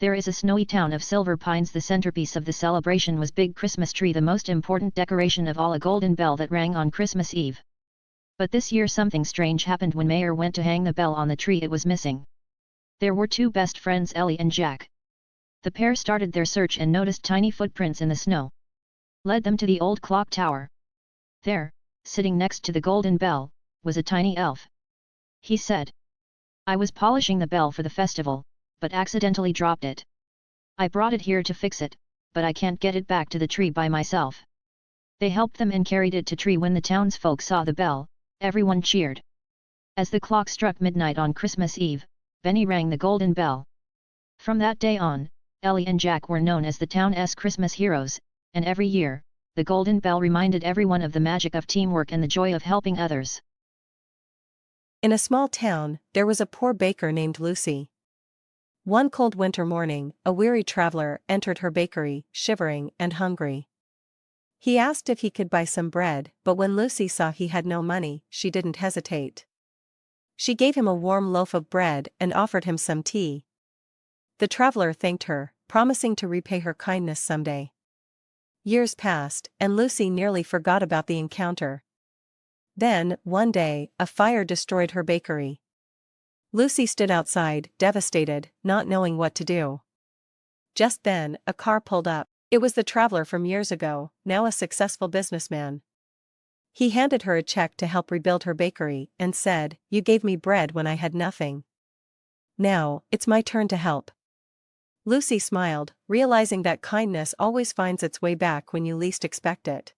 There is a snowy town of silver pines. The centerpiece of the celebration was big Christmas tree, the most important decoration of all, a golden bell that rang on Christmas Eve. But this year something strange happened. When Mayor went to hang the bell on the tree, it was missing. There were two best friends, Ellie and Jack. The pair started their search and noticed tiny footprints in the snow. Led them to the old clock tower. There, sitting next to the golden bell, was a tiny elf. He said, "I was polishing the bell for the festival, but accidentally dropped it. I brought it here to fix it, but I can't get it back to the tree by myself." They helped them and carried it to tree. When the townsfolk saw the bell, everyone cheered. As the clock struck midnight on Christmas Eve, Benny rang the golden bell. From that day on, Ellie and Jack were known as the town's Christmas heroes, and every year, the golden bell reminded everyone of the magic of teamwork and the joy of helping others. In a small town, there was a poor baker named Lucy. One cold winter morning, a weary traveler entered her bakery, shivering and hungry. He asked if he could buy some bread, but when Lucy saw he had no money, she didn't hesitate. She gave him a warm loaf of bread and offered him some tea. The traveler thanked her, promising to repay her kindness someday. Years passed, and Lucy nearly forgot about the encounter. Then, one day, a fire destroyed her bakery. Lucy stood outside, devastated, not knowing what to do. Just then, a car pulled up. It was the traveler from years ago, now a successful businessman. He handed her a check to help rebuild her bakery and said, "You gave me bread when I had nothing. Now, it's my turn to help." Lucy smiled, realizing that kindness always finds its way back when you least expect it.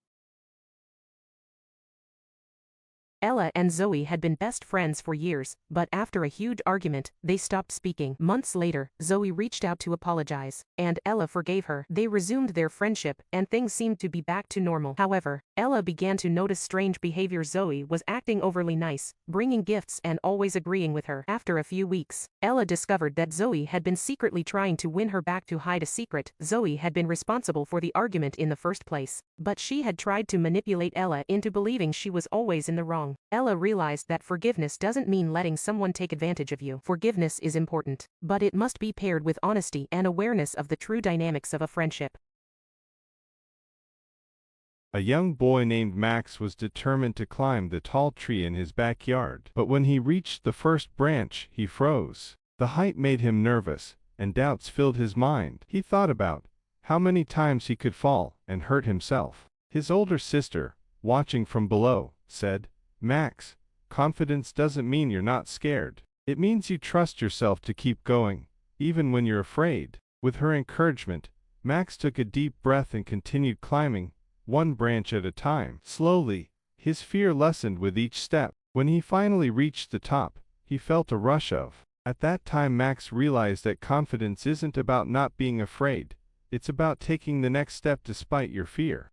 Ella and Zoe had been best friends for years, but after a huge argument, they stopped speaking. Months later, Zoe reached out to apologize, and Ella forgave her. They resumed their friendship, and things seemed to be back to normal. However, Ella began to notice strange behavior. Zoe was acting overly nice, bringing gifts and always agreeing with her. After a few weeks, Ella discovered that Zoe had been secretly trying to win her back to hide a secret. Zoe had been responsible for the argument in the first place, but she had tried to manipulate Ella into believing she was always in the wrong. Ella realized that forgiveness doesn't mean letting someone take advantage of you. Forgiveness is important, but it must be paired with honesty and awareness of the true dynamics of a friendship. A young boy named Max was determined to climb the tall tree in his backyard. But when he reached the first branch, he froze. The height made him nervous, and doubts filled his mind. He thought about how many times he could fall and hurt himself. His older sister, watching from below, said, "Max, confidence doesn't mean you're not scared. It means you trust yourself to keep going, even when you're afraid." With her encouragement, Max took a deep breath and continued climbing, one branch at a time. Slowly, his fear lessened with each step. When he finally reached the top, he felt a rush of. At that time Max realized that confidence isn't about not being afraid, it's about taking the next step despite your fear.